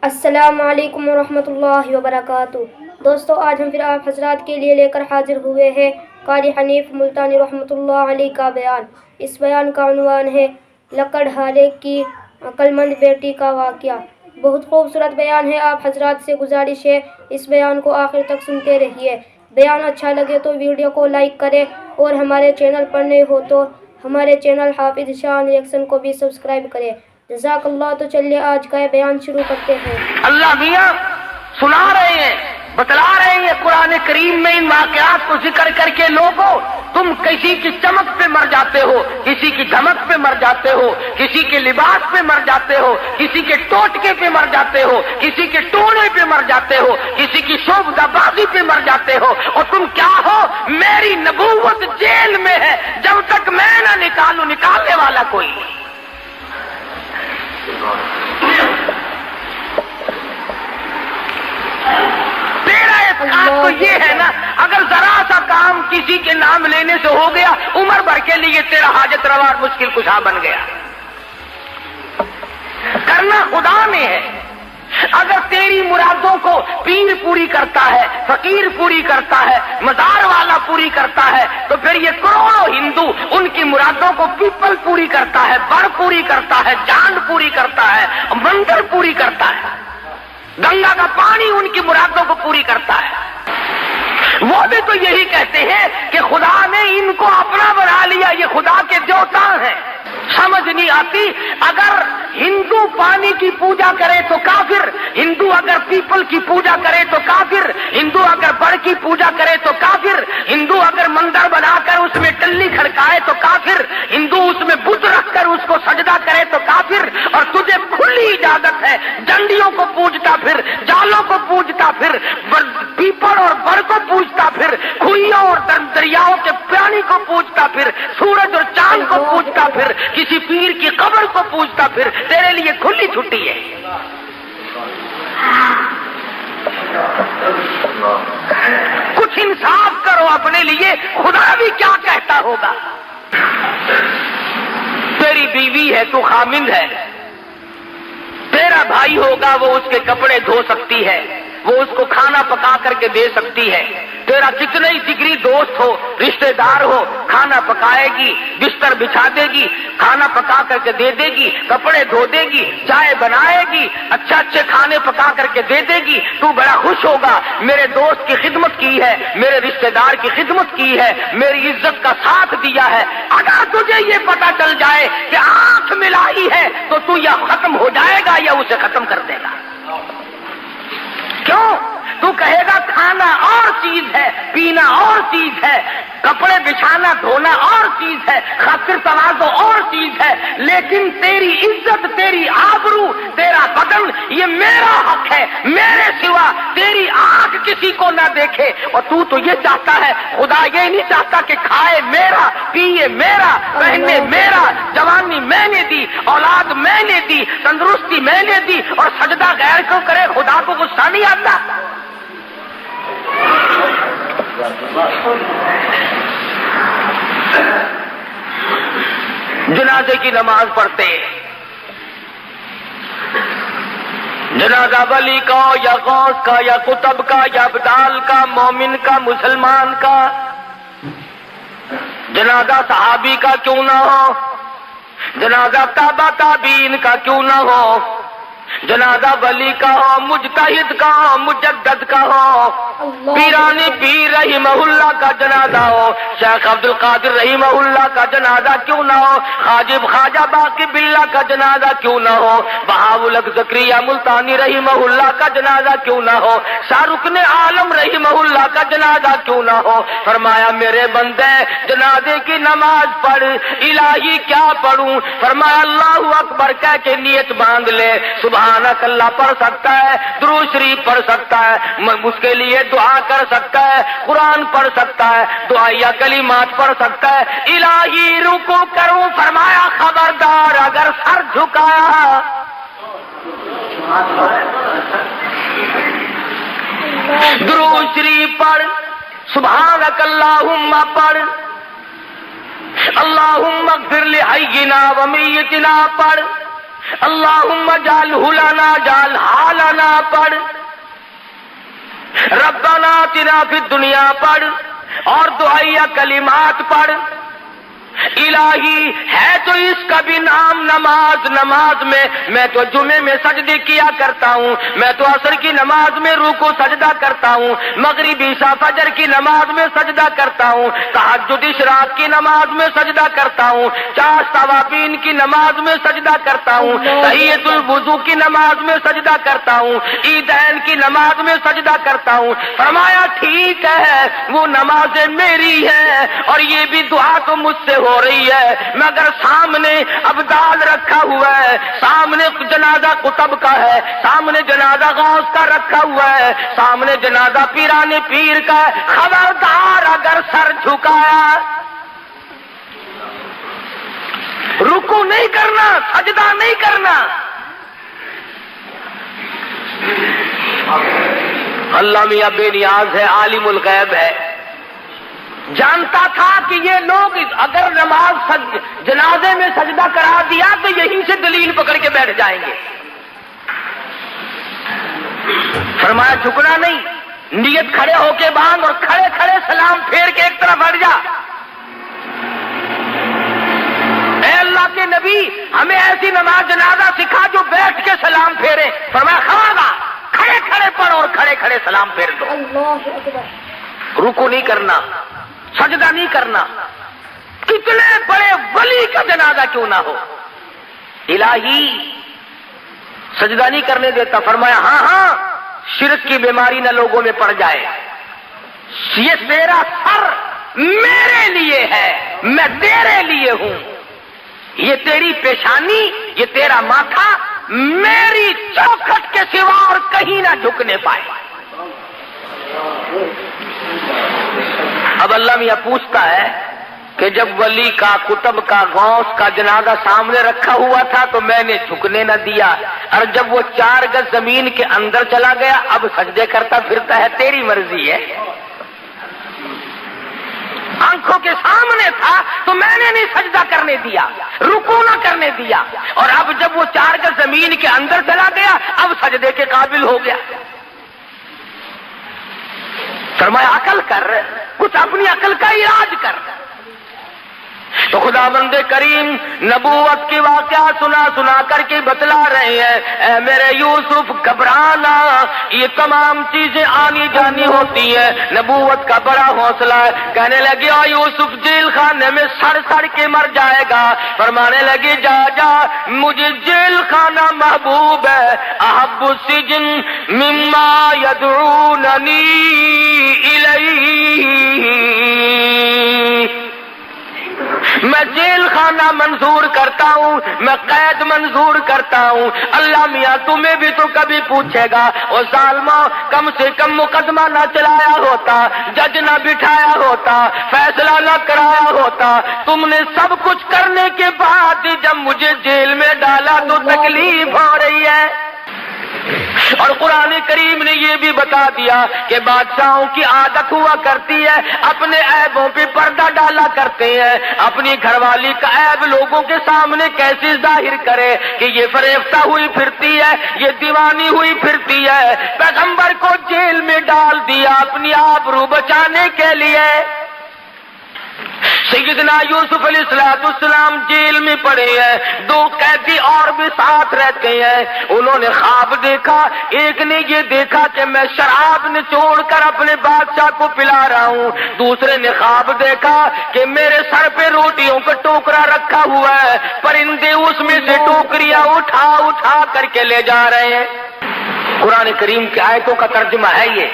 السلام علیکم ورحمۃ اللہ وبرکاتہ۔ دوستو، آج ہم پھر آپ حضرات کے لیے لے کر حاضر ہوئے ہیں قاری حنیف ملتانی رحمۃ اللہ علیہ کا بیان۔ اس بیان کا عنوان ہے لکڑہالے کی عقلمند بیٹی کا واقعہ۔ بہت خوبصورت بیان ہے، آپ حضرات سے گزارش ہے اس بیان کو آخر تک سنتے رہیے۔ بیان اچھا لگے تو ویڈیو کو لائک کریں اور ہمارے چینل پر نئے ہو تو ہمارے چینل حافظ شان ریئیکشن کو بھی سبسکرائب کریں۔ جزاک اللہ۔ تو چلیے آج کا بیان شروع کرتے ہیں۔ اللہ میاں سنا رہے ہیں، بتلا رہے ہیں قرآن کریم میں ان واقعات کو ذکر کر کے لوگوں، تم کسی کی چمک پہ مر جاتے ہو، کسی کی دھمک پہ مر جاتے ہو، کسی کے لباس پہ مر جاتے ہو، کسی کے ٹوٹکے پہ مر جاتے ہو، کسی کے ٹونے پہ مر جاتے ہو، کسی کی شوبدہ بازی پہ مر جاتے ہو، اور تم کیا ہو؟ میری نبوت جیل میں ہے، جب تک میں نہ نکالوں نکالنے والا کوئی نہیں۔ تیرا اعتقاد تو یہ ہے نا، اگر ذرا سا کام کسی کے نام لینے سے ہو گیا، عمر بھر کے لیے تیرا حاجت روا اور مشکل کشا بن گیا۔ کرنا خدا میں ہے۔ اگر تیری مرادوں کو پیر پوری کرتا ہے، فقیر پوری کرتا ہے، مزار والا پوری کرتا ہے، تو پھر یہ کروڑوں ہندو ان کی مرادوں کو پیپل پوری کرتا ہے، بڑ پوری کرتا ہے، جانڈ پوری کرتا ہے، مندر پوری کرتا ہے، گنگا کا پانی ان کی مرادوں کو پوری کرتا ہے۔ وہ بھی تو یہی کہتے ہیں کہ خدا نے ان کو اپنا بنا لیا، یہ خدا کے دیوتا ہیں۔ سمجھ نہیں آتی، اگر ہندو پانی کی پوجا کرے تو کافر، ہندو اگر پیپل کی پوجا کرے تو کافر، ہندو اگر بڑ کی پوجا کرے تو کافر، ہندو اگر مندر بنا کر اس میں ٹلی کھڑکائے تو کافر، ہندو اس میں بت رکھ کر اس کو سجدہ کرے تو کافر، اور تجھے کھلی اجازت ہے ڈنڈیوں کو پوجتا پھر، جالوں کو پوجتا پھر، پیپل اور بڑ کو پوجتا پھر، کھوئیوں اور دریاؤں کے پانی کو پوجتا پھر، سورج اور چاند کو پوجتا پھر، کسی پیر کی قبر کو پوجتا پھر، تیرے لیے کھلی چھٹی ہے۔ کچھ انصاف کرو اپنے لیے، خدا بھی کیا کہتا ہوگا۔ تیری بیوی ہے، تو خامند ہے، تیرا بھائی ہوگا، وہ اس کے کپڑے دھو سکتی ہے، وہ اس کو کھانا پکا کر کے دے سکتی ہے۔ تیرا کتنے ہی جگری دوست ہو، رشتہ دار ہو، کھانا پکائے گی، بستر بچھا دے گی، کھانا پکا کر کے دے دے گی، کپڑے دھو دے گی، چائے بنائے گی، اچھے کھانے پکا کر کے دے دے گی۔ تو بڑا خوش ہوگا، میرے دوست کی خدمت کی ہے، میرے رشتہ دار کی خدمت کی ہے، میری عزت کا ساتھ دیا ہے۔ اگر تجھے یہ پتا چل جائے کہ آنکھ ملائی ہے تو تو یا ختم ہو جائے گا یا اسے ختم کر دے گا۔ کیوں؟ تو کہے گا کھانا اور چیز ہے، پینا اور چیز ہے، کپڑے بچھانا دھونا اور چیز ہے، خاطر تواضع اور چیز ہے، لیکن تیری عزت، تیری آبرو، تیرا بدن یہ میرا حق ہے، میرے سوا تیری آنکھ کسی کو نہ دیکھے۔ اور تو یہ چاہتا ہے، خدا یہ نہیں چاہتا کہ کھائے میرا، پیے میرا، پہنے میرا، جوانی میں نے دی، اولاد میں نے دی، تندرستی میں نے دی، اور سجدہ غیر کو کرے، خدا کو غصہ نہیں آتا؟ جنازے کی نماز پڑھتے، جنازہ ولی کا یا غوث کا یا قطب کا یا ابدال کا، مومن کا، مسلمان کا، جنازہ صحابی کا کیوں نہ ہو، جنازہ تابع تابعین کا کیوں نہ ہو، جنازہ ولی کا ہو، مجتہد کا ہو، مجدد کا ہو، پیرانی پیر رحمہ اللہ کا جنازہ ہو، شیخ عبد القادر رحمہ اللہ کا جنازہ کیوں نہ ہو، حاجب خواجہ باقی باللہ کا جنازہ کیوں نہ ہو، بہاءالحق زکریا ملتانی رحمہ اللہ کا جنازہ کیوں نہ ہو، شاہ رکن عالم رحمہ اللہ کا جنازہ کیوں نہ ہو۔ فرمایا میرے بندے جنازے کی نماز پڑھ۔ الہی کیا پڑھوں؟ فرمایا اللہ اکبر کہہ کے نیت باندھ لے، سبحانک اللہ پڑھ سکتا ہے، درود شریف پڑھ سکتا ہے، اس کے لیے دعا کر سکتا ہے، قرآن پڑھ سکتا ہے، دعائیہ کلمات پڑھ سکتا ہے۔ الہی رکوع کروں، فرمایا خبردار اگر سر جھکایا، درود شریف پڑھ، سبحانک اللہم پڑھ، اللہم اغفر لحینا و میتنا پڑھ، اللہم جعلہ لنا جعل حالنا ربنا پڑھ، ربنا آتنا فی الدنیا پڑھ، اور دعائیہ کلمات پڑھ۔ الہی ہے تو اس کا بھی نام نماز، نماز میں تو جمعے میں سجدے کیا کرتا ہوں، میں تو عصر کی نماز میں رکوع سجدہ کرتا ہوں، مغربی عشاء فجر کی نماز میں سجدہ کرتا ہوں، تہجد اشراق کی نماز میں سجدہ کرتا ہوں، چاشت توابین کی نماز میں سجدہ کرتا ہوں، تحیۃ الوضو کی نماز میں سجدہ کرتا ہوں، عیدین کی نماز میں سجدہ کرتا ہوں۔ فرمایا ٹھیک ہے، وہ نمازیں میری ہیں اور یہ بھی دعا تو مجھ سے ہو رہی ہے، مگر سامنے ابدال رکھا ہوا ہے، سامنے جنازہ قطب کا ہے، سامنے جنازہ غوث کا رکھا ہوا ہے، سامنے جنازہ پیران پیر کا ہے، خبردار اگر سر جھکایا، رکوع نہیں کرنا، سجدہ نہیں کرنا۔ اللہ میاں بے نیاز ہے، عالم الغیب ہے، جانتا تھا کہ یہ لوگ اگر نماز جنازے میں سجدہ کرا دیا تو یہیں سے دلیل پکڑ کے بیٹھ جائیں گے۔ فرمایا جھکنا نہیں، نیت کھڑے ہو کے باندھ اور کھڑے کھڑے سلام پھیر کے ایک طرف ہٹ جا۔ اے اللہ کے نبی، ہمیں ایسی نماز جنازہ سکھا جو بیٹھ کے سلام پھیرے۔ فرمایا خبردار، کھڑے کھڑے پڑھ اور کھڑے کھڑے سلام پھیر دو۔ اللہ اکبر۔ رکوع نہیں کرنا، سجدہ نہیں کرنا، کتنے بڑے ولی کا جنازہ کیوں نہ ہو، الہی سجدہ نہیں کرنے دیتا۔ فرمایا ہاں ہاں، شرک کی بیماری نہ لوگوں میں پڑ جائے، یہ تیرا سر میرے لیے ہے، میں تیرے لیے ہوں، یہ تیری پیشانی، یہ تیرا ماتھا میری چوکھٹ کے سوا اور کہیں نہ جھکنے پائے۔ اب اللہ میاں پوچھتا ہے کہ جب ولی کا، قطب کا، غوث کا جنازہ سامنے رکھا ہوا تھا تو میں نے جھکنے نہ دیا، اور جب وہ 4 گز زمین کے اندر چلا گیا اب سجدے کرتا پھرتا ہے، تیری مرضی ہے۔ آنکھوں کے سامنے تھا تو میں نے نہیں سجدہ کرنے دیا، رکوع نہ کرنے دیا، اور اب جب وہ 4 گز زمین کے اندر چلا گیا اب سجدے کے قابل ہو گیا۔ فرمایا عقل کر، کچھ اپنی عقل کا علاج کر۔ تو خدا بند کریم نبوت کی واقعہ سنا کر کے بتلا رہے ہیں، اے میرے یوسف گھبرانا، یہ تمام چیزیں آنی جانی ہوتی ہیں، نبوت کا بڑا حوصلہ ہے۔ کہنے لگے او یوسف جیل خانے میں سڑ کے مر جائے گا، فرمانے لگے جا جا، مجھے جیل خانہ محبوب ہے، احب السجن مما یدعوننی الیہ، میں جیل خانہ منظور کرتا ہوں، میں قید منظور کرتا ہوں۔ اللہ میاں تمہیں بھی تو کبھی پوچھے گا، او ظالمو کم سے کم مقدمہ نہ چلایا ہوتا، جج نہ بٹھایا ہوتا، فیصلہ نہ کرایا ہوتا، تم نے سب کچھ کرنے کے بعد جب مجھے جیل میں ڈالا تو تکلیف ہو رہی ہے۔ اور قرآن کریم نے یہ بھی بتا دیا کہ بادشاہوں کی عادت ہوا کرتی ہے، اپنے عیبوں پہ پردہ ڈالا کرتے ہیں، اپنی گھر والی کا عیب لوگوں کے سامنے کیسے ظاہر کرے کہ یہ فریفتہ ہوئی پھرتی ہے، یہ دیوانی ہوئی پھرتی ہے۔ پیغمبر کو جیل میں ڈال دیا اپنی آبرو بچانے کے لیے۔ سیدنا یوسف علیہ السلام جیل میں پڑے ہیں، 2 قیدی اور بھی ساتھ رہتے ہیں، انہوں نے خواب دیکھا، ایک نے یہ دیکھا کہ میں شراب نچوڑ کر اپنے بادشاہ کو پلا رہا ہوں، دوسرے نے خواب دیکھا کہ میرے سر پہ روٹیوں کا ٹوکرا رکھا ہوا ہے، پرندے اس میں سے ٹوکریاں اٹھا کر کے لے جا رہے ہیں۔ قرآن کریم کی آیتوں کا ترجمہ ہے یہ،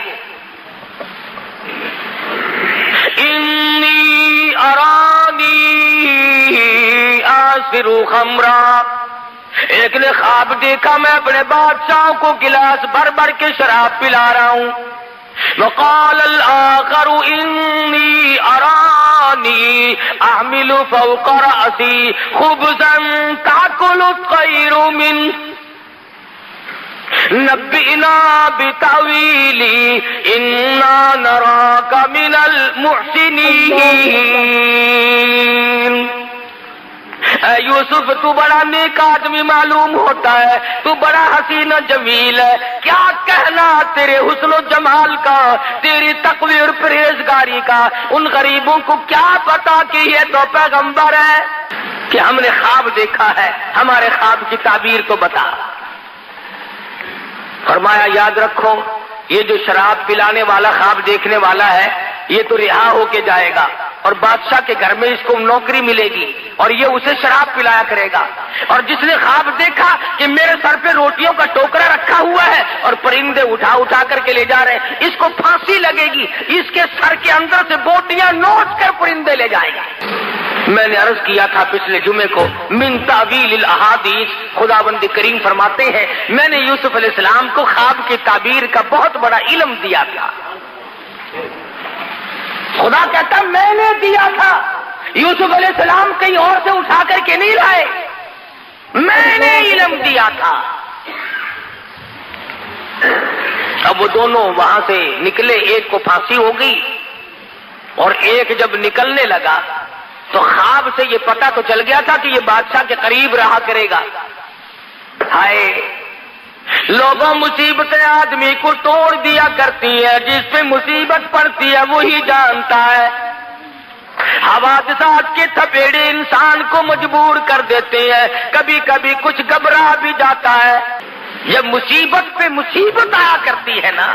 انی ارانی آسر خمرا، ایک نے خواب دیکھا میں اپنے بادشاہوں کو گلاس بھر کے شراب پلا رہا ہوں۔ وقال الآخر انی ارانی احمل فوق رأسی خبزا تأکل الطیر منہ نبئنا بتاویلی انا نراک من المحسنین، اے یوسف تو بڑا نیک آدمی معلوم ہوتا ہے، تو بڑا حسین و جمیل ہے، کیا کہنا تیرے حسن و جمال کا، تیری تقوی اور پرہیزگاری کا، ان غریبوں کو کیا پتا کہ یہ تو پیغمبر ہے، کہ ہم نے خواب دیکھا ہے، ہمارے خواب کی تعبیر تو بتا۔ فرمایا یاد رکھو یہ جو شراب پلانے والا خواب دیکھنے والا ہے یہ تو رہا ہو کے جائے گا، اور بادشاہ کے گھر میں اس کو نوکری ملے گی اور یہ اسے شراب پلایا کرے گا، اور جس نے خواب دیکھا کہ میرے سر پہ روٹیوں کا ٹوکرا رکھا ہوا ہے اور پرندے اٹھا اٹھا کر کے لے جا رہے ہیں، اس کو پھانسی لگے گی، اس کے سر کے اندر سے بوٹیاں نوچ کر پرندے لے جائے گا۔ میں نے عرض کیا تھا پچھلے جمعے کو، من تعویل الاحادیث، خداوند کریم فرماتے ہیں میں نے یوسف علیہ السلام کو خواب کی تعبیر کا بہت بڑا علم دیا تھا۔ خدا کہتا میں نے دیا تھا، یوسف علیہ السلام کہیں اور سے اٹھا کر کے نہیں لائے، میں نے علم دیا تھا۔ اب وہ دونوں وہاں سے نکلے، ایک کو پھانسی ہو گئی اور ایک جب نکلنے لگا تو خواب سے یہ پتہ تو چل گیا تھا کہ یہ بادشاہ کے قریب رہا کرے گا۔ ہائے لوگوں مصیبتیں آدمی کو توڑ دیا کرتی ہیں، جس پہ مصیبت پڑتی ہے وہی جانتا ہے۔ حوادثات کے تھپیڑے انسان کو مجبور کر دیتے ہیں، کبھی کبھی کچھ گھبرا بھی جاتا ہے۔ جب مصیبت پہ مصیبت آیا کرتی ہے نا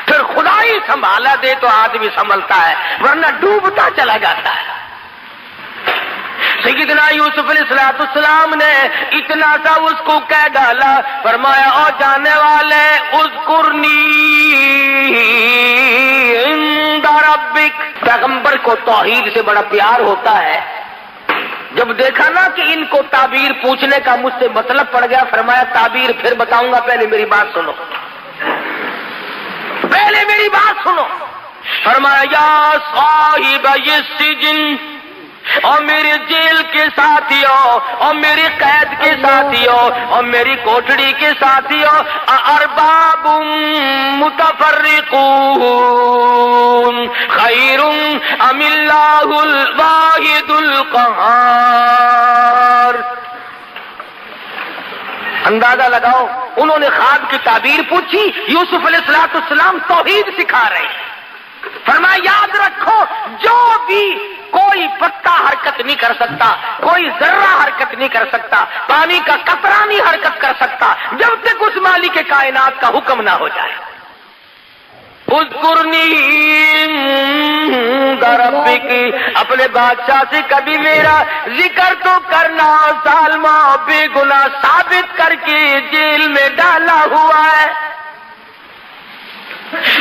پھر خدا ہی سنبھالا دے تو آدمی سنبھلتا ہے، ورنہ ڈوبتا چلا جاتا ہے۔ سیدنا یوسف علیہ السلام نے اتنا سا اس کو کہہ ڈالا، فرمایا او جانے والے اذکرنی عند ربک۔ پیغمبر کو توحید سے بڑا پیار ہوتا ہے، جب دیکھا نا کہ ان کو تعبیر پوچھنے کا مجھ سے مطلب پڑ گیا، فرمایا تعبیر پھر بتاؤں گا، پہلے میری بات سنو، پہلے میری بات سنو۔ فرمایا یا صاحب السجن، اور میرے جیل کے ساتھیوں اور میری قید کے ساتھیوں اور میری کوٹڑی کے ساتھیوں، ارباب متفرقون خیر ام اللہ الواحد القہار۔ اندازہ لگاؤ، انہوں نے خواب کی تعبیر پوچھی، یوسف علیہ السلام توحید سکھا رہے ہیں۔ فرمایا یاد رکھو جو بھی کوئی پتا حرکت نہیں کر سکتا، کوئی ذرہ حرکت نہیں کر سکتا، پانی کا قطرہ نہیں حرکت کر سکتا جب تک اس مالک کائنات کا حکم نہ ہو جائے۔ اذکرنی عند ربک، اپنے بادشاہ سے کبھی میرا ذکر تو کرنا، ظالمہ بے گناہ ثابت کر کے جیل میں ڈالا ہوا ہے،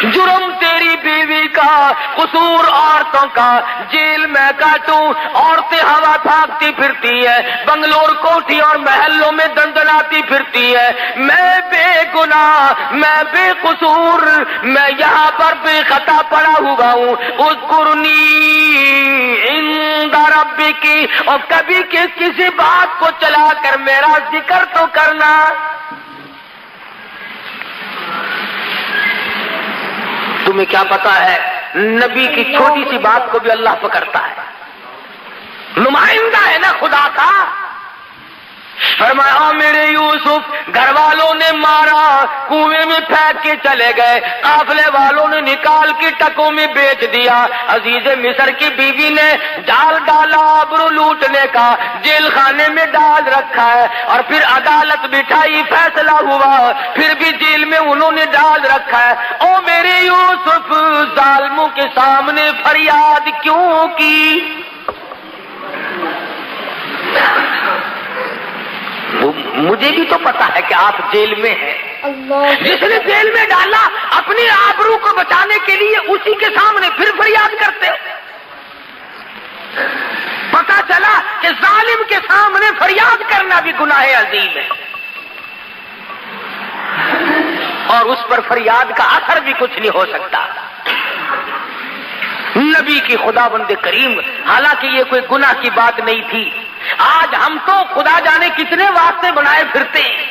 جرم تیری بیوی کا، قصور عورتوں کا، جیل میں کاٹوں، عورتیں ہوا پھانکتی پھرتی ہیں، بنگلور کوٹھی اور محلوں میں دندناتی پھرتی ہیں، میں بے گناہ، میں بے قصور، میں یہاں پر بے خطا پڑا ہوا ہوں۔ اذکرنی عند ربک، اور کبھی کسی بات کو چلا کر میرا ذکر تو کرنا۔ تمہیں کیا پتا ہے نبی کی چھوٹی سی بات کو بھی اللہ پکڑتا ہے، نمائندہ ہے نا خدا کا۔ فرمایا میرے یوسف گھر والوں نے مارا، کنویں میں پھینک کے چلے گئے، قافلے والوں نے نکال کے ٹکوں میں بیچ دیا، عزیز مصر کی بیوی نے جال ڈالا آبرو لوٹنے کا، جیل خانے میں ڈال رکھا ہے، اور پھر عدالت بٹھائی، فیصلہ ہوا، پھر بھی جیل میں انہوں نے ڈال رکھا ہے۔ او میرے یوسف ظالموں کے سامنے فریاد کیوں کی؟ مجھے بھی تو پتا ہے کہ آپ جیل میں ہیں، جس نے جیل میں ڈالا اپنی آبرو کو بچانے کے لیے اسی کے سامنے پھر فریاد کرتے ہو۔ پتا چلا کہ ظالم کے سامنے فریاد کرنا بھی گناہ عظیم ہے، اور اس پر فریاد کا اثر بھی کچھ نہیں ہو سکتا۔ نبی کی خداوند کریم، حالانکہ یہ کوئی گناہ کی بات نہیں تھی، آج ہم تو خدا جانے کتنے واسطے بنائے پھرتے ہیں،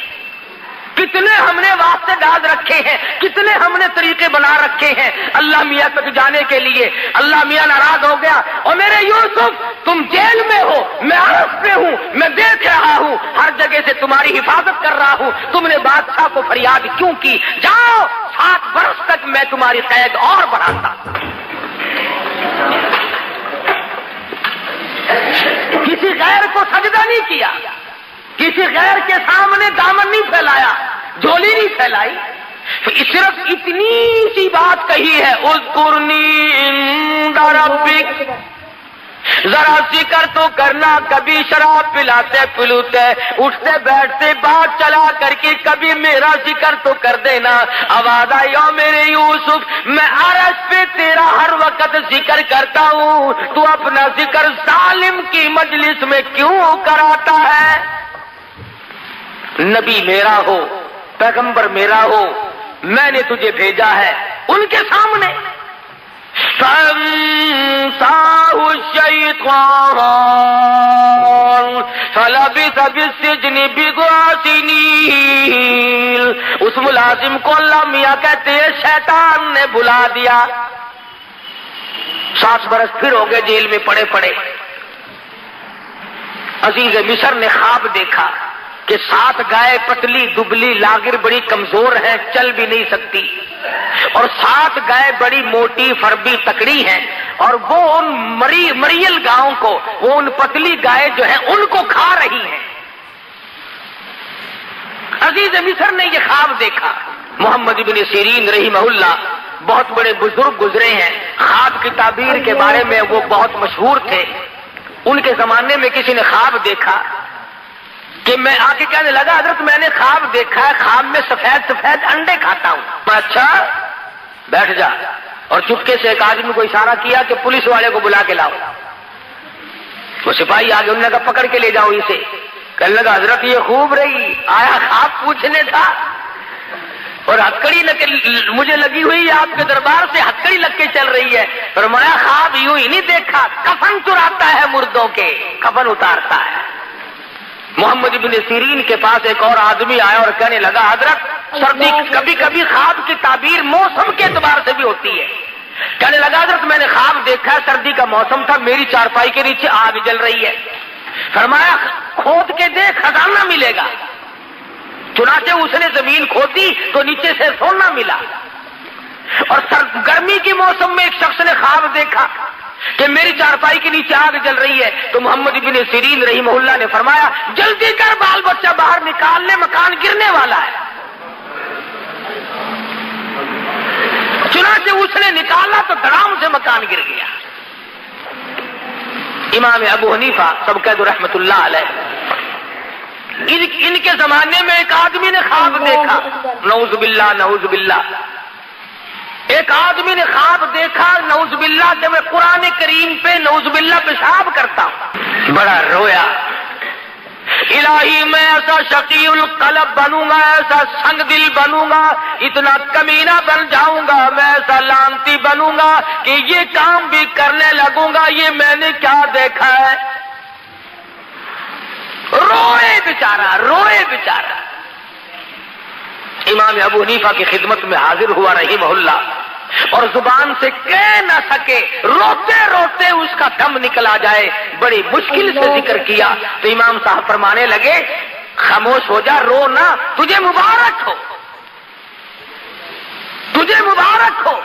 کتنے ہم نے واسطے اعداد رکھے ہیں, کتنے ہم نے طریقے بنا رکھے ہیں اللہ میاں تک جانے کے لیے. اللہ میاں ناراض ہو گیا, اور میرے یوسف تم جیل میں ہو, میں عرف میں ہوں, میں دیکھ رہا ہوں, ہر جگہ سے تمہاری حفاظت کر رہا ہوں, تم نے بادشاہ کو فریاد کیوں کی؟ جاؤ 7 برس تک میں تمہاری قید اور بڑھاتا. کسی غیر کو سجدہ نہیں کیا, کسی غیر کے سامنے دامن نہیں پھیلایا, جھولی نہیں پھیلائی. صرف اتنی سی بات کہی ہے, اذکرنی عند ربک, ذرا ذکر تو کرنا. کبھی شراب پلاتے پلوتے اٹھتے بیٹھتے بات چلا کر کے کبھی میرا ذکر تو کر دینا. آواز آئی, او میرے یوسف میں عرش پہ تیرا ہر وقت ذکر کرتا ہوں, تو اپنا ذکر ظالم کی مجلس میں کیوں کراتا ہے؟ نبی میرا ہو, پیغمبر میرا ہو, میں نے تجھے بھیجا ہے ان کے سامنے. فَأَنسَاهُ الشَّيْطَانُ فَلَبِثَ فِي السِّجْنِ بِضْعَ سِنِينَ. اس ملازم کو اللہ میاں کہتے ہیں شیطان نے بلا دیا. 7 برس پھر ہو گئے جیل میں پڑے پڑے. عزیز مصر نے خواب دیکھا کہ 7 گائے پتلی دبلی لاغر بڑی کمزور ہیں, چل بھی نہیں سکتی, اور 7 گائے بڑی موٹی فربی تکڑی ہیں, اور وہ ان مریل گاؤں کو, وہ ان پتلی گائے جو ہیں ان کو کھا رہی ہیں. عزیز مصر نے یہ خواب دیکھا. محمد ابن سیرین رحمہ اللہ بہت بڑے بزرگ گزرے ہیں, خواب کی تعبیر کے بارے میں وہ بہت مشہور تھے. ان کے زمانے میں کسی نے خواب دیکھا کہ میں آ کے کہنے لگا, حضرت میں نے خواب دیکھا ہے, خواب میں سفید سفید انڈے کھاتا ہوں. اچھا بیٹھ جا, اور چپکے سے ایک آدمی کو اشارہ کیا کہ پولیس والے کو بلا کے لاؤ. وہ سپاہی آگے, انہوں نے کہا پکڑ کے لے جاؤ اسے. کہنے لگا حضرت یہ خوب رہی, آیا خواب پوچھنے تھا, اور ہتکڑی مجھے لگی ہوئی ہے آپ کے دربار سے, ہتکڑی لگ کے چل رہی ہے. فرمایا خواب یوں ہی نہیں دیکھا, کفن چراتا ہے مردوں کے, کفن اتارتا ہے. محمد ابن سیرین کے پاس ایک اور آدمی آیا اور کہنے لگا حضرت سردی کبھی کبھی خواب کی تعبیر موسم کے اعتبار سے بھی ہوتی ہے. کہنے لگا حضرت میں نے خواب دیکھا ہے, سردی کا موسم تھا, میری چارپائی کے نیچے آگ جل رہی ہے. فرمایا کھود کے دیکھ خزانہ ملے گا. چنانچہ اس نے زمین کھودی تو نیچے سے سونا ملا. اور گرمی کے موسم میں ایک شخص نے خواب دیکھا کہ میری چارپائی کے نیچے آگ جل رہی ہے. تو محمد ابن سیرین رحمہ اللہ نے فرمایا جلدی کر بال بچہ باہر نکال لے, مکان گرنے والا ہے. چنانچہ اس نے نکالا تو دڑام سے مکان گر گیا. امام ابو حنیفہ سب کہہ دو رحمت اللہ علیہ, ان کے زمانے میں ایک آدمی نے خواب دیکھا, نعوذ باللہ نعوذ باللہ, ایک آدمی نے خواب دیکھا نعوذ باللہ کہ میں قرآن کریم پہ نعوذ باللہ پیشاب کرتا ہوں. بڑا رویا, الہی میں ایسا شقی القلب بنوں گا, ایسا سنگ دل بنوں گا, اتنا کمینہ بن جاؤں گا, میں ایسا لانتی بنوں گا کہ یہ کام بھی کرنے لگوں گا. یہ میں نے کیا دیکھا ہے؟ روئے بیچارہ, روئے بیچارہ. امام ابو حنیفہ کی خدمت میں حاضر ہوا رحمہ اللہ, اور زبان سے کہہ نہ سکے, روتے روتے اس کا دم نکل آ جائے, بڑی مشکل سے ذکر کیا. تو امام صاحب فرمانے لگے خاموش ہو جا, رو نہ, تجھے مبارک ہو, تجھے مبارک ہو.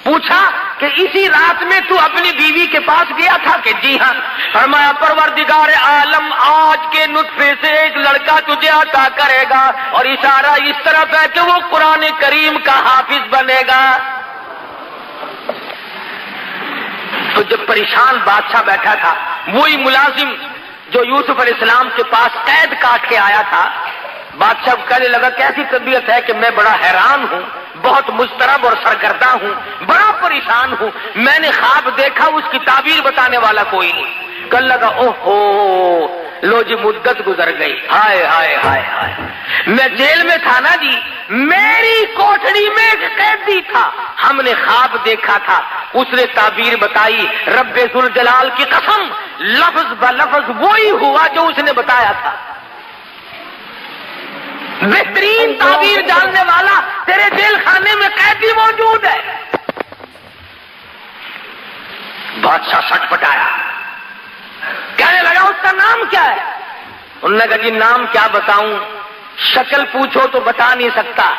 پوچھا کہ اسی رات میں تو اپنی بیوی کے پاس گیا تھا؟ کہ جی ہاں. فرمایا پروردگار عالم آج کے نطفے سے ایک لڑکا تجھے عطا کرے گا, اور اشارہ اس طرف ہے کہ وہ قرآن کریم کا حافظ بنے گا. تو جب پریشان بادشاہ بیٹھا تھا, وہی ملازم جو یوسف علیہ السلام کے پاس قید کاٹ کے آیا تھا, بادشاہ کہنے لگا کیسی طبیعت ہے؟ کہ میں بڑا حیران ہوں, بہت مضطرب اور سرگردہ ہوں, بڑا پریشان ہوں, میں نے خواب دیکھا, اس کی تعبیر بتانے والا کوئی نہیں. کہنے لگا اوہو لو جی مدت گزر گئی, ہائے ہائے ہائے ہائے, میں جیل میں تھا نا جی, میری کوٹڑی میں ایک قیدی تھا, ہم نے خواب دیکھا تھا, اس نے تعبیر بتائی, رب ذوالجلال کی قسم لفظ بلفظ وہی ہوا جو اس نے بتایا تھا. بہترین تعبیر جاننے والا انہوں نے کہا جی نام کیا بتاؤں؟ شکل پوچھو تو بتا نہیں سکتا،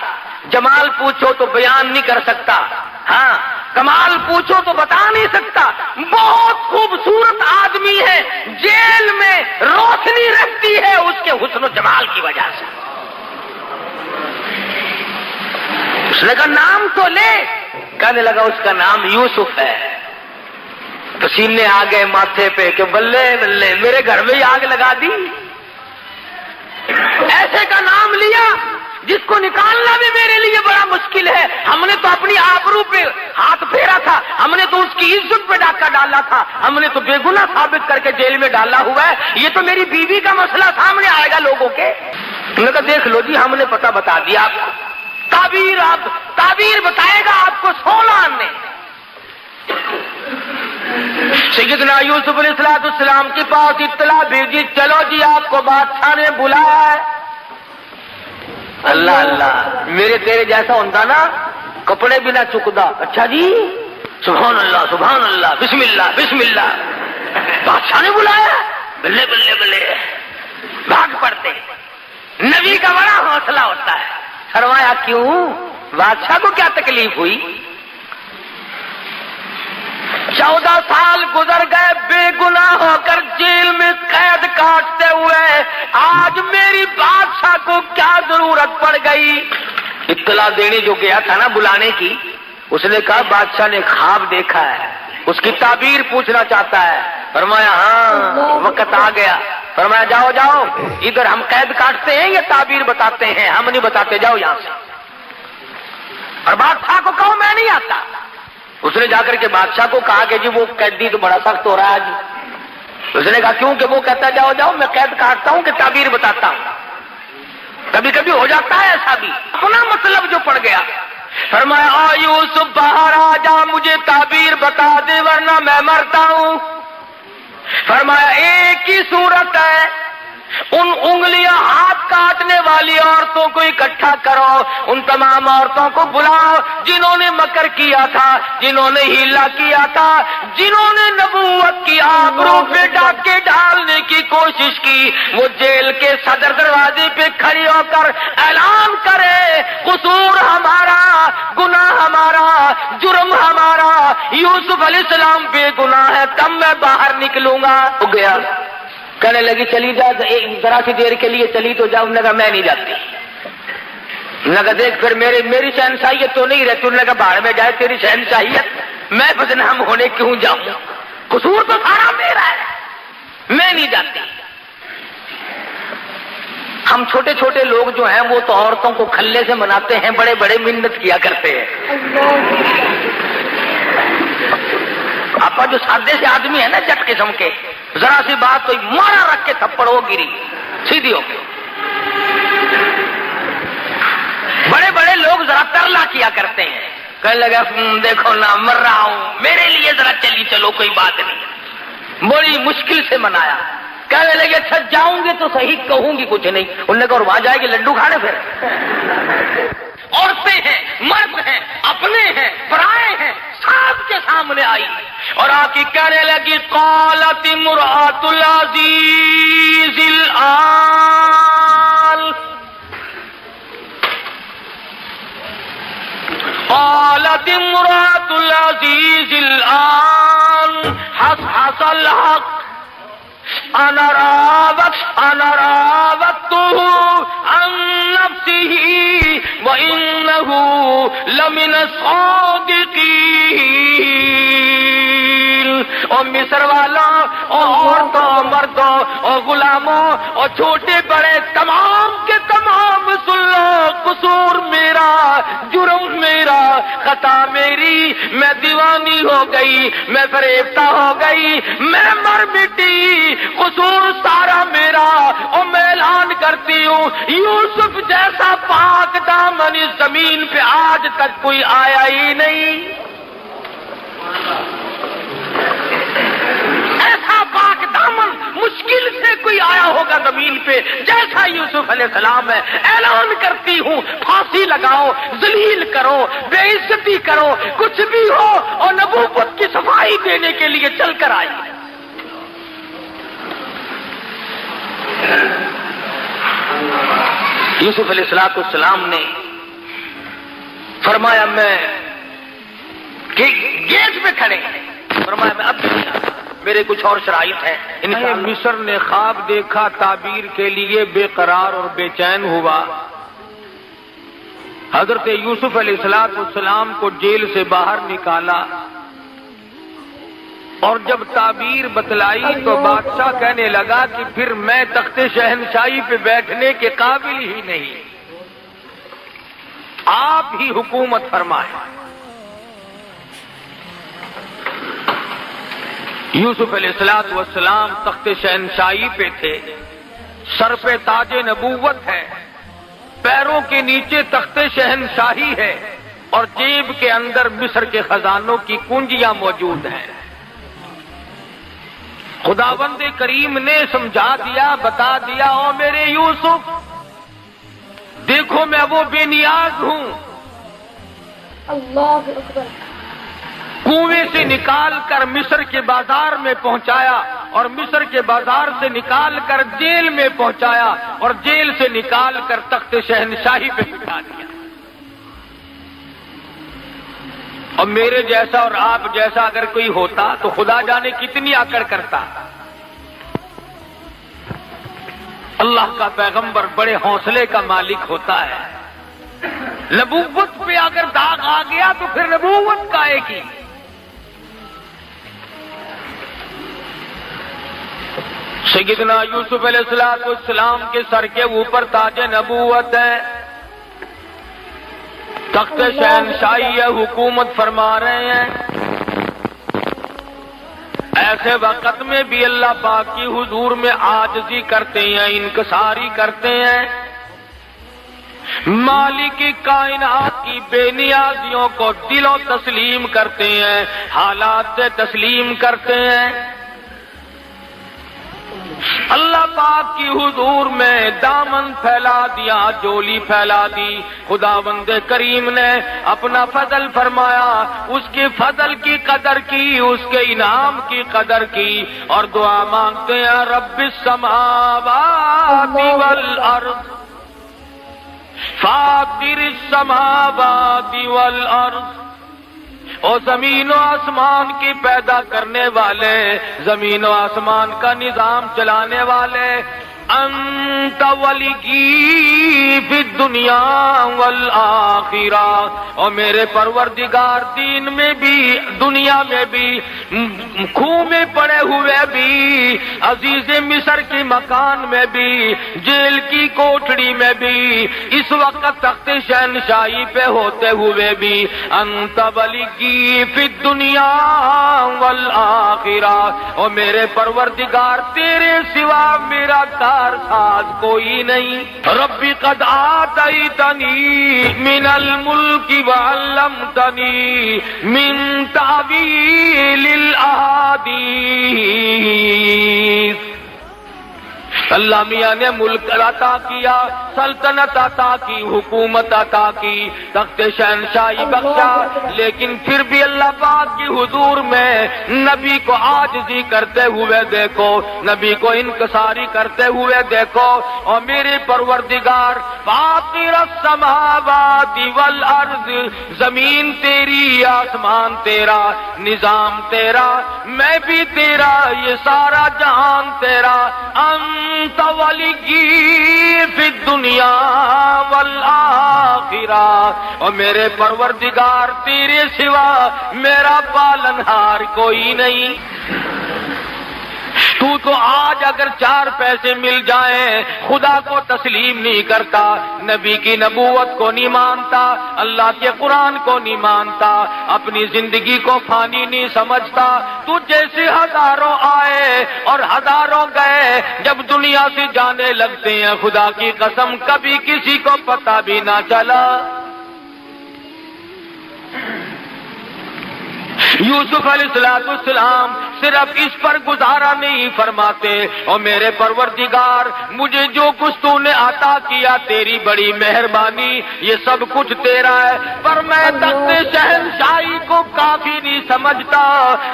جمال پوچھو تو بیان نہیں کر سکتا، ہاں کمال پوچھو تو بتا نہیں سکتا، بہت خوبصورت آدمی ہے، جیل میں روشنی رہتی ہے اس کے حسن و جمال کی وجہ سے۔ اس نے کہا نام تو لے، کہنے لگا اس کا نام یوسف ہے۔ پسینے آ گئے ماتھے پہ کہ بلے بلے میرے گھر میں ہی آگ لگا دی، ایسے کا نام لیا جس کو نکالنا بھی میرے لیے بڑا مشکل ہے۔ ہم نے تو اپنی آبرو پہ ہاتھ پھیرا تھا، ہم نے تو اس کی عزت پہ ڈاکہ ڈالا تھا، ہم نے تو بے گناہ ثابت کر کے جیل میں ڈالا ہوا ہے، یہ تو میری بیوی کا مسئلہ سامنے آئے گا لوگوں کے۔ میں نے کہا دیکھ لو جی ہم نے پتہ بتا دیا آپ کو، تعبیر بتائے گا آپ کو 16 آنے۔ سیدنا یوسف علیہ السلام کے پاس اطلاع بھیجی، چلو جی آپ کو بادشاہ نے بلایا ہے۔ اللہ اللہ، میرے تیرے جیسا ہوتا نا کپڑے بھی نہ چکدا، اچھا جی سبحان اللہ سبحان اللہ بسم اللہ بسم اللہ، بادشاہ نے بلایا، بلے بلے بلے بھاگ پڑتے۔ نبی کا بڑا حوصلہ ہوتا ہے۔ فرمایا کیوں؟ بادشاہ کو کیا تکلیف ہوئی؟ 14 سال گزر گئے بے گناہ ہو کر جیل میں قید کاٹتے ہوئے، آج میری بادشاہ کو کیا ضرورت پڑ گئی؟ اطلاع دینے جو گیا تھا نا بلانے کی، اس نے کہا بادشاہ نے خواب دیکھا ہے، اس کی تعبیر پوچھنا چاہتا ہے۔ فرمایا ہاں وقت آ گیا۔ فرمایا جاؤ جاؤ، ادھر ہم قید کاٹتے ہیں یا تعبیر بتاتے ہیں؟ ہم نہیں بتاتے، جاؤ یہاں سے۔ اور بادشاہ کو کہو میں نہیں آتا۔ اس نے جا کر کے بادشاہ کو کہا کہ جی وہ قیدی تو بڑا سخت ہو رہا ہے جی۔ اس نے کہا کیوں؟ کہ وہ کہتا ہے جاؤ جاؤ میں قید کاٹتا ہوں کہ تعبیر بتاتا ہوں۔ کبھی کبھی ہو جاتا ہے ایسا بھی، اپنا مطلب جو پڑ گیا۔ فرمایا آ یوسف باہر آ جا، مجھے تعبیر بتا دے ورنہ میں مرتا ہوں۔ فرمایا ایک ہی صورت ہے، ان انگلیاں ہاتھ کاٹنے والی عورتوں کو اکٹھا کرو، ان تمام عورتوں کو بلاؤ جنہوں نے مکر کیا تھا، جنہوں نے ہیلا کیا تھا، جنہوں نے نبوت کی آبرو پہ ڈاکے ڈالنے کی کوشش کی، وہ جیل کے صدر دروازے پہ کھڑی ہو کر اعلان کرے قصور ہمارا، گناہ ہمارا، جرم ہمارا، یوسف علیہ السلام بے گناہ ہے، تب میں باہر نکلوں گا۔ ہو گیا، کہنے لگی چلی جا، ذرا سی دیر کے لیے چلی تو جاؤ۔ نے کہا میں نہیں جاتی۔ نے کہا دیکھ پھر میری شہنشاہیت تو نہیں رہتی۔ نے کہا باہر میں جائے تیری شہنشاہیت، میں بدنام ہونے کیوں جاؤں؟ قصور تو سارا میرا ہے، میں نہیں جاتی۔ ہم چھوٹے چھوٹے لوگ جو ہیں وہ تو عورتوں کو کھلے سے مناتے ہیں، بڑے بڑے منت کیا کرتے ہیں۔ آپ جو سادے سے آدمی ہے نا جٹ قسم کے، ذرا سی بات تو مارا رکھ کے تھپڑ ہو گری سیدھی ہو گئی۔ بڑے بڑے لوگ ذرا ترلا کیا کرتے ہیں، کہنے لگا دیکھو نا مر رہا ہوں، میرے لیے ذرا چلی چلو کوئی بات نہیں۔ بڑی مشکل سے منایا۔ کہنے لگے اچھا جاؤں گے تو صحیح، کہوں گی کچھ نہیں۔ انہوں نے کہا اور وہاں جائے گی لڈو کھانے پھر؟ عورتیں ہیں، مرد ہیں، اپنے ہیں، پرائے ہیں، سب کے سامنے آئی اور آ کے کہنے لگی قالت امرأۃ العزیز الآن، قالت امرأۃ العزیز الآن حصحص الحق انا راودته عن نفسه وانه لمن الصادقین۔ اور مصر والوں اور عورتوں مردوں اور غلاموں اور چھوٹے بڑے تمام کے تمام سن لو، قصور میرا، جرم میرا، خطا میری، میں دیوانی ہو گئی، میں فریفتہ ہو گئی، میں مر مٹی، قصور سارا میرا۔ اور میں اعلان کرتی ہوں یوسف جیسا پاک دامن اس زمین پہ آج تک کوئی آیا ہی نہیں۔ ایسا پاک دامن مشکل سے کوئی آیا ہوگا زمین پہ جیسا یوسف علیہ السلام ہے۔ اعلان کرتی ہوں پھانسی لگاؤ، ذلیل کرو، بے عزتی کرو، کچھ بھی ہو، اور نبوت کی صفائی دینے کے لیے چل کر آئی۔ یوسف علیہ السلام نے فرمایا میں گیٹ پہ کھڑے ہیں، فرمایا میں اب نہیں آتا، میرے کچھ اور شرائط ہیں۔ مصر نے خواب دیکھا، تعبیر کے لیے بے قرار اور بے چین ہوا۔ حضرت یوسف علیہ السلام کو جیل سے باہر نکالا، اور جب تعبیر بتلائی تو بادشاہ کہنے لگا کہ پھر میں تخت شہنشاہی پہ بیٹھنے کے قابل ہی نہیں، آپ ہی حکومت فرمائیں۔ یوسف علیہ السلام تخت شہنشاہی پہ تھے، سر پہ تاج نبوت ہے، پیروں کے نیچے تخت شہنشاہی ہے، اور جیب کے اندر مصر کے خزانوں کی کنجیاں موجود ہیں۔ خداوند کریم نے سمجھا دیا، بتا دیا، او میرے یوسف دیکھو میں وہ بے نیاز ہوں، اللہ اکبر۔ کنویں سے نکال کر مصر کے بازار میں پہنچایا، اور مصر کے بازار سے نکال کر جیل میں پہنچایا، اور جیل سے نکال کر تخت شہنشاہی پہ بٹھا دیا۔ اور میرے جیسا اور آپ جیسا اگر کوئی ہوتا تو خدا جانے کتنی آکڑ کرتا۔ اللہ کا پیغمبر بڑے حوصلے کا مالک ہوتا ہے، نبوت پہ اگر داغ آ گیا تو پھر نبوت کا ایک ہی۔ سیدنا یوسف علیہ السلام کے سر کے اوپر تاج نبوت ہے، تخت شہنشاہی ہے، حکومت فرما رہے ہیں۔ ایسے وقت میں بھی اللہ پاک کی حضور میں عاجزی کرتے ہیں، انکساری کرتے ہیں، مالک کائنات کی بے نیازیوں کو دلوں تسلیم کرتے ہیں، حالات سے تسلیم کرتے ہیں۔ اللہ پاک کی حضور میں دامن پھیلا دیا، جولی پھیلا دی۔ خداوند کریم نے اپنا فضل فرمایا، اس کے فضل کی قدر کی، اس کے انعام کی قدر کی، اور دعا مانگتے ہیں رب السماوات والارض فاطر السماوات والارض، اور زمین و آسمان کی پیدا کرنے والے، زمین و آسمان کا نظام چلانے والے، انت ولی فی الدنیا والآخرہ، اور میرے پروردگار دین میں بھی دنیا میں بھی، خوں میں پڑے ہوئے بھی، عزیز مصر کے مکان میں بھی، جیل کی کوٹڑی میں بھی، اس وقت تخت شہنشاہی پہ ہوتے ہوئے بھی، انت ولی فی الدنیا والآخرہ، اور میرے پروردگار تیرے سوا میرا ساز کوئی نہیں۔ ربی قد آتیتنی من الملک وعلمتنی من تعویل الاحادیث، اللہ میاں نے ملک عطا کیا، سلطنت عطا کی، حکومت عطا کی، تخت شہنشاہی بخشا، لیکن پھر بھی اللہ پاک کی حضور میں نبی کو عاجزی کرتے ہوئے دیکھو، نبی کو انکساری کرتے ہوئے دیکھو۔ اور میرے پروردگار فاطر السماوات والارض، زمین تیری، آسمان تیرا، نظام تیرا، میں بھی تیرا، یہ سارا جہان تیرا، انت ولی فی الدنیا والآخرہ، اور میرے پروردگار تیرے سوا میرا پالنہار کوئی نہیں۔ تو آج اگر 4 پیسے مل جائیں خدا کو تسلیم نہیں کرتا، نبی کی نبوت کو نہیں مانتا، اللہ کے قرآن کو نہیں مانتا، اپنی زندگی کو فانی نہیں سمجھتا، تو جیسے ہزاروں آئے اور ہزاروں گئے، جب دنیا سے جانے لگتے ہیں خدا کی قسم کبھی کسی کو پتہ بھی نہ چلا۔ یوسف علیہ السلام صرف اس پر گزارا نہیں فرماتے، اور میرے پروردگار مجھے جو کچھ تو نے عطا کیا تیری بڑی مہربانی، یہ سب کچھ تیرا ہے، پر میں تخت شہنشاہی کو کافی نہیں سمجھتا،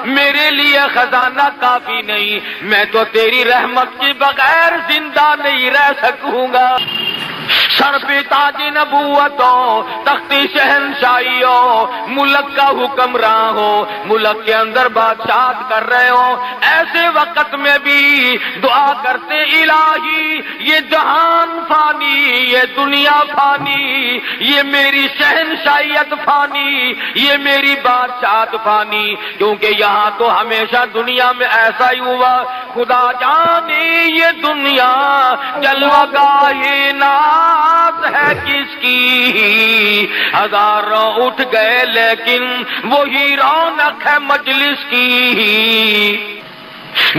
میرے لیے خزانہ کافی نہیں، میں تو تیری رحمت کے بغیر زندہ نہیں رہ سکوں گا۔ سر پہ تاج نبوت ہو، تخت شہنشاہی ہو، ملک کا حکمراں ہو، ملک کے اندر بادشاہت کر رہے ہو، ایسے وقت میں بھی دعا کرتے الہی یہ جہان فانی، یہ دنیا فانی، یہ میری شہنشاہیت فانی، یہ میری بادشاہت فانی، کیونکہ یہاں تو ہمیشہ دنیا میں ایسا ہی ہوا، خدا جانے یہ دنیا جلوہ گاہ ناز ہے کس کی، ہزاروں اٹھ گئے لیکن وہی رونق ہے مجلس کی۔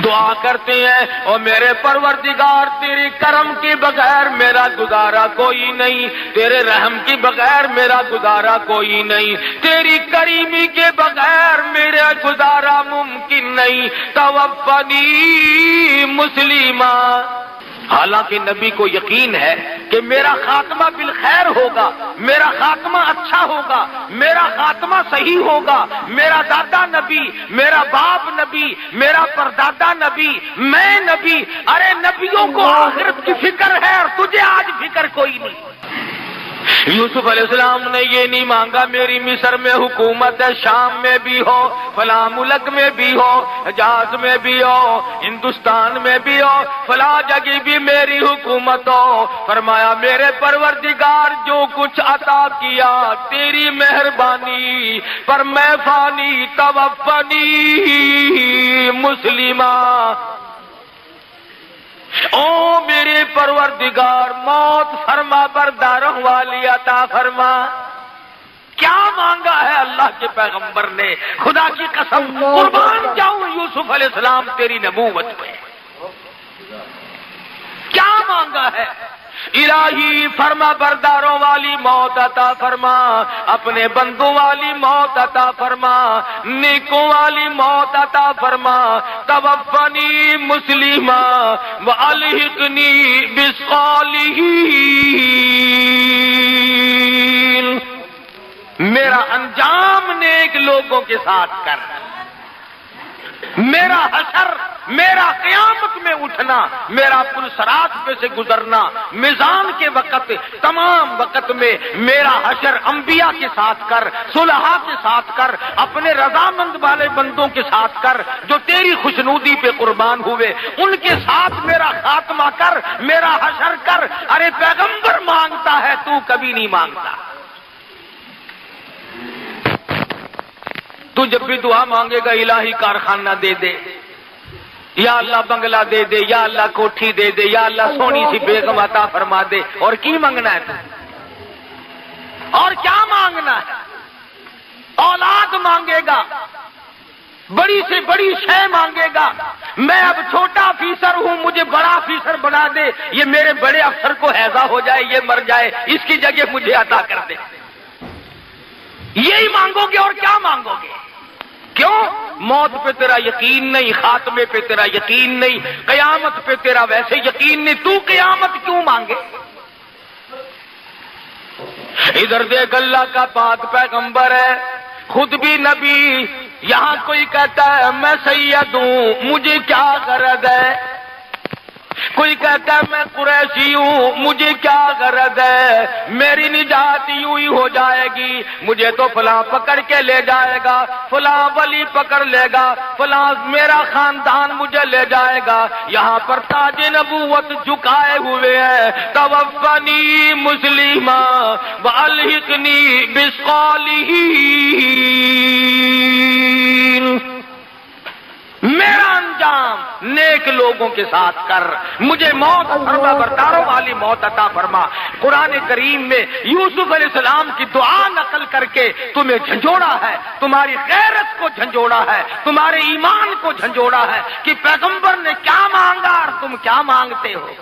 دعا کرتے ہیں اور میرے پروردگار تیرے کرم کے بغیر میرا گزارا کوئی نہیں، تیرے رحم کے بغیر میرا گزارا کوئی نہیں، تیری کریمی کے بغیر میرا گزارا ممکن نہیں، توفنی مسلمہ۔ حالانکہ نبی کو یقین ہے کہ میرا خاتمہ بالخیر ہوگا، میرا خاتمہ اچھا ہوگا، میرا خاتمہ صحیح ہوگا، میرا دادا نبی، میرا باپ نبی، میرا پردادا نبی، میں نبی، ارے نبیوں کو آخرت کی فکر ہے اور تجھے آج فکر کوئی نہیں۔ یوسف علیہ السلام نے یہ نہیں مانگا میری مصر میں حکومت ہے، شام میں بھی ہو، فلاں ملک میں بھی ہو، حجاز میں بھی ہو، ہندوستان میں بھی ہو، فلاں جگہ بھی میری حکومت ہو۔ فرمایا میرے پروردگار جو کچھ عطا کیا تیری مہربانی، پر میں فانی، توفنی مسلمہ۔ او میرے پروردگار موت فرما برداروں والی عطا فرما۔ کیا مانگا ہے اللہ کے پیغمبر نے، خدا کی قسم قربان جاؤں یوسف علیہ السلام تیری نبوت پہ، کیا مانگا ہے؟ الہی فرما برداروں والی موت عطا فرما، اپنے بندوں والی موت عطا فرما، نیکوں والی موت عطا فرما، توفنی مسلمہ والحقنی بالصالحین۔ میرا انجام نیک لوگوں کے ساتھ کر، میرا حشر، میرا قیامت میں اٹھنا، میرا پلسرات پہ سے گزرنا، میزان کے وقت، تمام وقت میں میرا حشر انبیاء کے ساتھ کر، صلحاء کے ساتھ کر، اپنے رضامند والے بندوں کے ساتھ کر جو تیری خوشنودی پہ قربان ہوئے، ان کے ساتھ میرا خاتمہ کر، میرا حشر کر۔ ارے پیغمبر مانگتا ہے تو کبھی نہیں مانگتا۔ تو جب بھی دعا مانگے گا الہی کارخانہ دے دے، یا اللہ بنگلہ دے دے، یا اللہ کوٹھی دے دے، یا اللہ سونی سی بیگم عطا فرما دے، اور کی مانگنا ہے تو؟ اور کیا مانگنا ہے؟ اولاد مانگے گا، بڑی سے بڑی شے مانگے گا، میں اب چھوٹا آفیسر ہوں مجھے بڑا آفیسر بنا دے، یہ میرے بڑے افسر کو ہیضہ ہو جائے، یہ مر جائے، اس کی جگہ مجھے عطا کر دے۔ یہی مانگو گے اور کیا مانگو گے؟ کیوں؟ موت پہ تیرا یقین نہیں، خاتمے پہ تیرا یقین نہیں، قیامت پہ تیرا ویسے یقین نہیں، تو قیامت کیوں مانگے؟ ادھر دیکھ اللہ کا پاک پیغمبر ہے، خود بھی نبی، یہاں کوئی کہتا ہے میں سید ہوں مجھے کیا غرض ہے، کوئی کہتا ہے میں قریشی ہوں مجھے کیا غرض ہے، میری نجات یوں ہی ہو جائے گی، مجھے تو فلاں پکڑ کے لے جائے گا، فلاں ولی پکڑ لے گا، فلاں میرا خاندان مجھے لے جائے گا۔ یہاں پر تاج نبوت جھکائے ہوئے ہیں، توفنی مسلمہ والحقنی بالصالحین۔ میرا انجام نیک لوگوں کے ساتھ کر، مجھے موت فرما برداروں والی موت عطا فرما۔ قرآن کریم میں یوسف علیہ السلام کی دعا نقل کر کے تمہیں جھنجھوڑا ہے، تمہاری غیرت کو جھنجھوڑا ہے، تمہارے ایمان کو جھنجھوڑا ہے کہ پیغمبر نے کیا مانگا اور تم کیا مانگتے ہو۔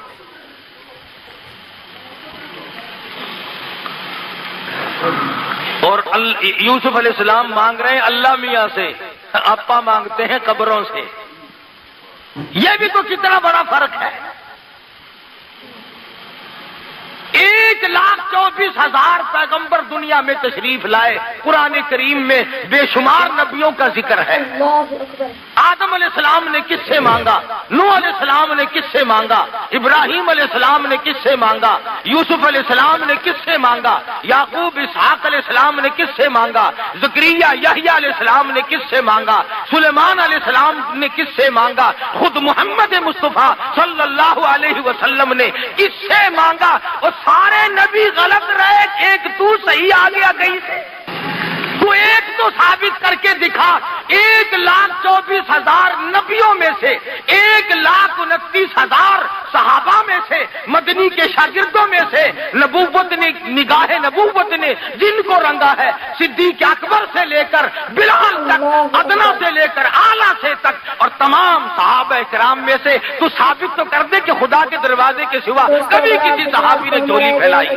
اور یوسف علیہ السلام مانگ رہے ہیں اللہ میاں سے اپا مانگتے ہیں قبروں سے. یہ بھی تو کتنا بڑا فرق ہے. 1,24,000 پیغمبر دنیا میں تشریف لائے. قرآن کریم میں بے شمار نبیوں کا ذکر ہے. اللہ اکبر. آدم علیہ السلام نے کس سے مانگا؟ نوح علیہ السلام نے کس سے مانگا؟ ابراہیم علیہ السلام نے کس سے مانگا؟ یوسف علیہ السلام نے کس سے مانگا؟ یعقوب اسحاق علیہ السلام نے کس سے مانگا؟ زکریا یحییٰ علیہ السلام نے کس سے مانگا؟ سلیمان علیہ السلام نے کس سے مانگا؟ خود محمد مصطفیٰ صلی اللہ علیہ وسلم نے کس سے مانگا؟ اور سارے نبی غلط رہے، ایک تو صحیح آ گیا کہیں سے. تو ایک تو ثابت کر کے دکھا. 1,24,000 نبیوں میں سے 1,29,000 صحابہ میں سے مدنی کے شاگردوں میں سے نبوت نے نگاہ نبوت نے جن کو رنگا ہے، صدیق اکبر سے لے کر بلال تک، ادنا سے لے کر اعلیٰ سے تک، اور تمام صحابہ کرام میں سے تو ثابت تو کر دے کہ خدا کے دروازے کے سوا کبھی کسی صحابی نے چولی پھیلائی.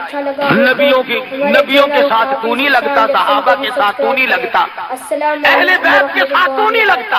نبیوں کے ساتھ تو نہیں لگتا، صحابہ کے ساتھ تو نہیں لگتا، اہل بیت کے ساتھ تو نہیں لگتا.